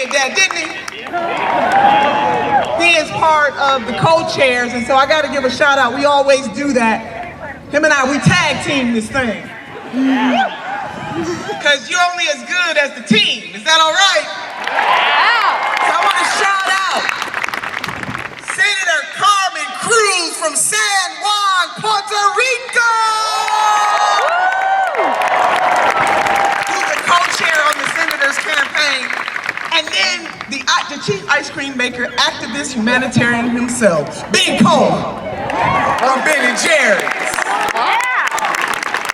did that, didn't he? He is part of the co-chairs, and so I got to give a shout out. We always do that. Him and I, we tag team this thing. Because you're only as good as the team. Is that all right? So I want to shout out Senator Carmen Cruz from San Juan, Puerto Rico! Who's the co-chair on the senator's campaign. And then the chief ice cream maker, activist, humanitarian himself, Big Cole from Ben and Jerry's.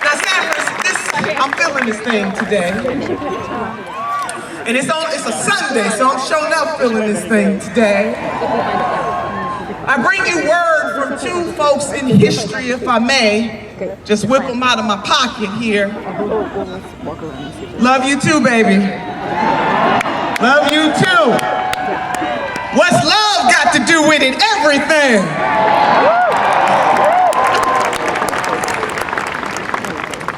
Now, Sanford, I'm feeling this thing today. And it's a Sunday, so I'm showing up feeling this thing today. I bring you word from two folks in history, if I may. Just whip them out of my pocket here. Love you too, baby. Love you too. What's love got to do with it? Everything.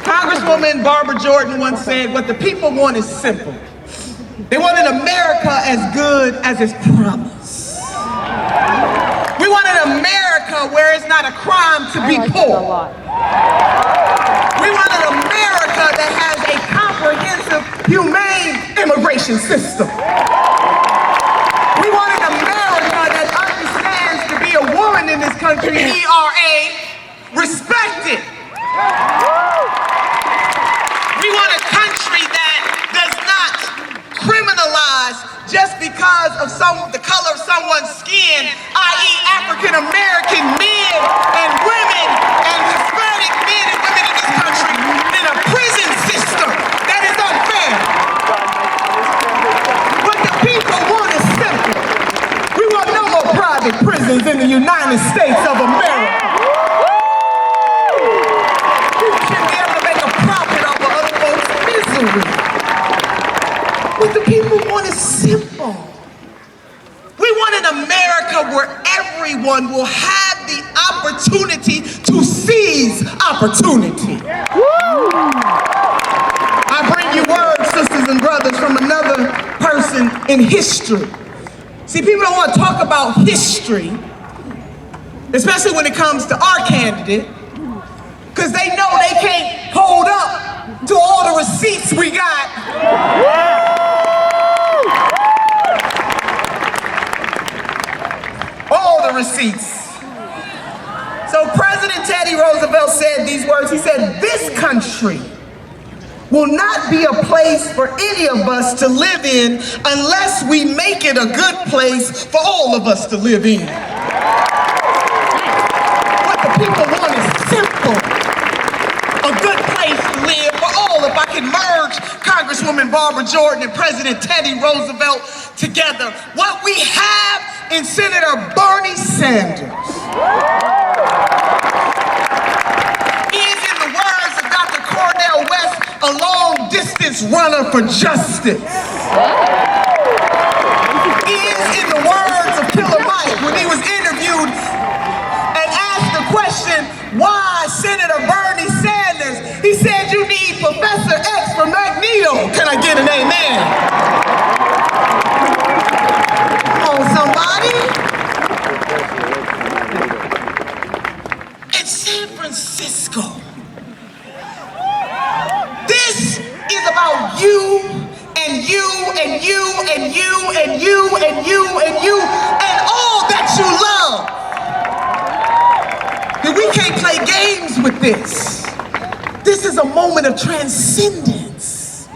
Congresswoman Barbara Jordan once said, what the people want is simple. They want an America as good as its promise. We want an America where it's not a crime to be poor. We want an America that has a comprehensive, humane immigration system. We want an America that understands to be a woman in this country, E-R-A, respected. We want a country that does not criminalize just because of the color of someone's skin, i.e. African American men and women and Hispanic men and women in this country in a prison system that is unfair. What the people want is simple. We want no more private prisons in the United States of America. What the people want is simple. We want an America where everyone will have the opportunity to seize opportunity. I bring you word, sisters and brothers, from another person in history. See, people don't want to talk about history, especially when it comes to our candidate, because they know they can't hold up to all the receipts we got. All the receipts. So President Teddy Roosevelt said these words. He said, this country will not be a place for any of us to live in unless we make it a good place for all of us to live in. What the people want is simple. A good place to live for all. If I can merge Congresswoman Barbara Jordan and President Teddy Roosevelt together, what we have in Senator Bernie Sanders is, in the words of Dr. Cornel West, a long-distance runner for justice. Is, in the words of Killer Mike, when he was interviewed and asked the question, why Senator Bernie Sanders? He said, you need Professor X from Magneto. Can I get an amen? Somebody? In San Francisco. This is about you and you and you and you and you and you and you and all that you love. And we can't play games with this. This is a moment of transcendence.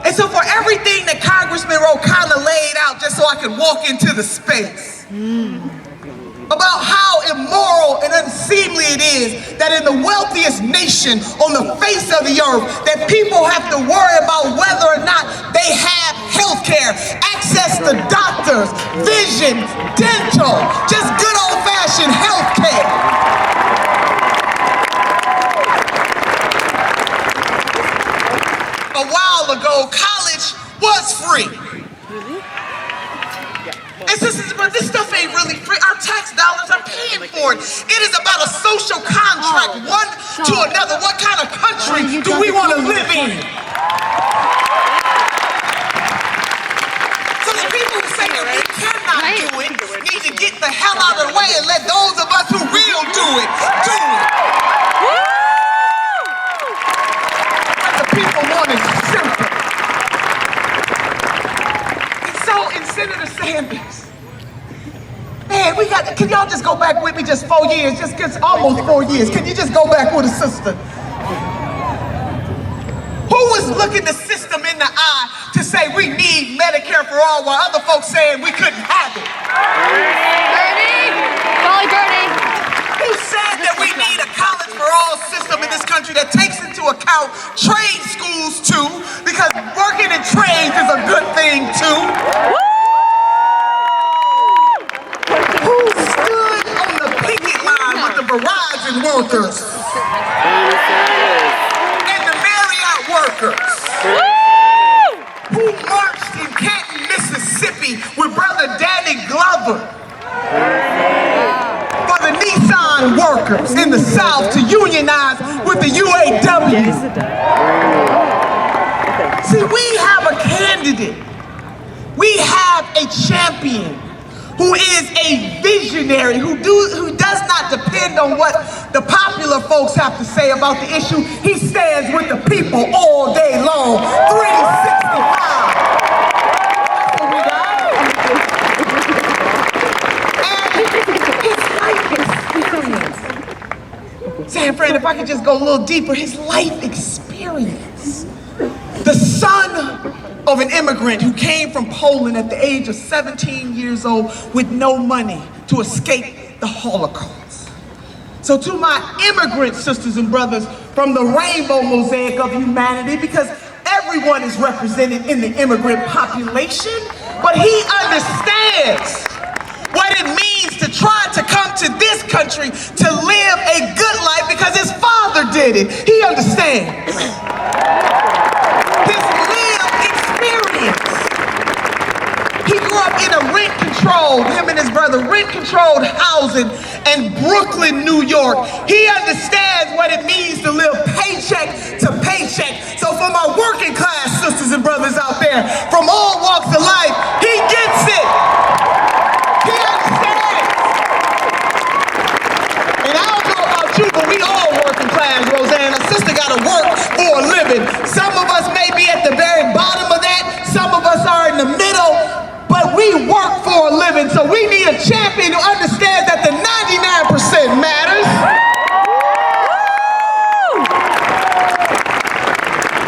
And so for everything that Congressman O'Connor laid out, just so I could walk into the space, about how immoral and unseemly it is that in the wealthiest nation on the face of the earth, that people have to worry about whether or not they have health care, access to doctors, vision, dental, just good old-fashioned health care. A while ago, college was free. And sisters, but this stuff ain't really free. Our tax dollars are paying for it. It is about a social contract, one to another. What kind of country do we want to live in? So need to get the hell out of the way and let those of us who will do it, do it. What the people want is simple. And so in Senator Sanders, man, can y'all just go back with me just 4 years, just almost 4 years. Can you just go back with a sister? Who was looking the system in the eye to say we need Medicare for all while other folks saying we couldn't have it? Bernie. Who said that we need a college for all system in this country that takes into account trade schools too, because working in trades is a good thing too? Who stood on the picket line with the Verizon workers? Workers. Who marched in Canton, Mississippi with Brother Danny Glover for the Nissan workers in the South to unionize with the UAW. See, we have a candidate. We have a champion who is a visionary, who does not depend on what the popular folks have to say about the issue. He stands with the people all day long, 365. That's what we got. And his life experience. San Fran, if I could just go a little deeper, his life experience. The son of an immigrant who came from Poland at the age of 17 years old with no money to escape the Holocaust. So to my immigrant sisters and brothers from the rainbow mosaic of humanity, because everyone is represented in the immigrant population, but he understands what it means to try to come to this country to live a good life because his father did it. He understands. His lived experience. He grew up in a rent-controlled, him and his brother, rent-controlled housing in Brooklyn, New York. He understands what it means to live paycheck to paycheck. So for my working class sisters and brothers out there, from all walks of life, he gets it. He understands. And I don't know about you, but we all working class, Roseanne. A sister gotta work for a living. Some of us may be at the very bottom of that. Some of us are in the middle. But we work for a living, so we need a champion who understands that the 99% matters.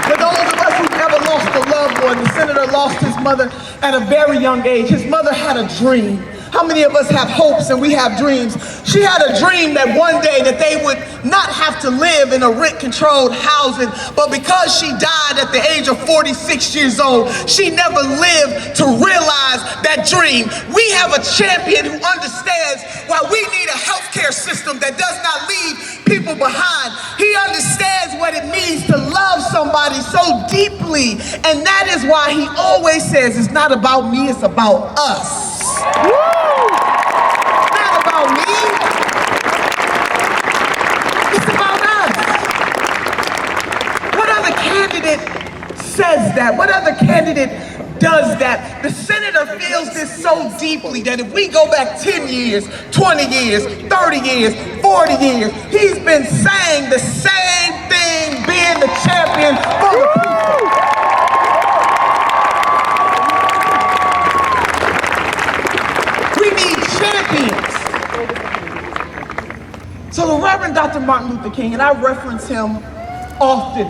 For those of us who've never lost a loved one, the senator lost his mother at a very young age. His mother had a dream. How many of us have hopes and we have dreams? She had a dream that one day that they would not have to live in a rent-controlled housing, but because she died at the age of 46 years old, she never lived to realize that dream. We have a champion who understands why we need a healthcare system that does not leave people behind. He understands what it means to love somebody so deeply, and that is why he always says, it's not about me, it's about us. Woo! Not about me. It's about us. What other candidate says that? What other candidate does that? The senator feels this so deeply that if we go back 10 years, 20 years, 30 years, 40 years, he's been saying the same thing, being the champion for the people. Champions. So the Reverend Dr. Martin Luther King, and I reference him often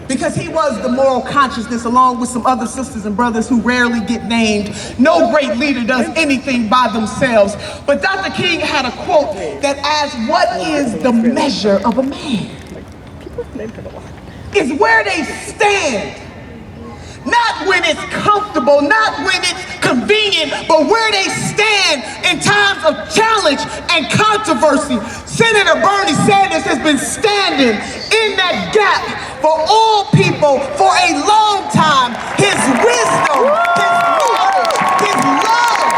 because he was the moral consciousness along with some other sisters and brothers who rarely get named. No great leader does anything by themselves. But Dr. King had a quote that asks, what is the measure of a man? It's where they stand. Not when it's comfortable, not when it's convenient, but where they stand in times of challenge and controversy. Senator Bernie Sanders has been standing in that gap for all people for a long time. His wisdom, his knowledge, his love.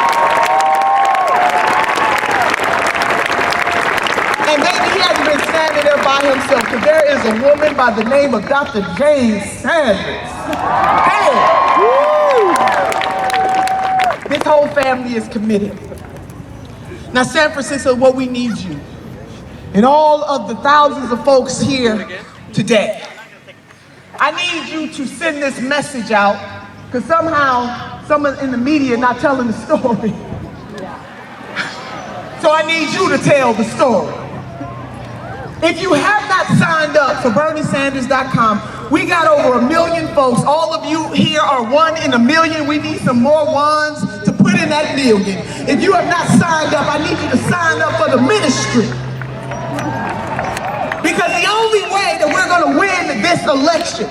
And maybe he hasn't been standing there by himself, because there is a woman by the name of Dr. Jane Sanders. Hey! Woo! This whole family is committed. Now, San Francisco, what we need you, and all of the thousands of folks here today, I need you to send this message out, because somehow someone in the media not telling the story. So I need you to tell the story. If you have not signed up for BernieSanders.com, we got over 1 million folks. All of you here are 1 in a million. We need some more ones to put in that million. If you have not signed up, I need you to sign up for the ministry. Because the only way that we're going to win this election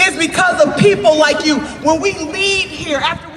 is because of people like you. When we leave here, after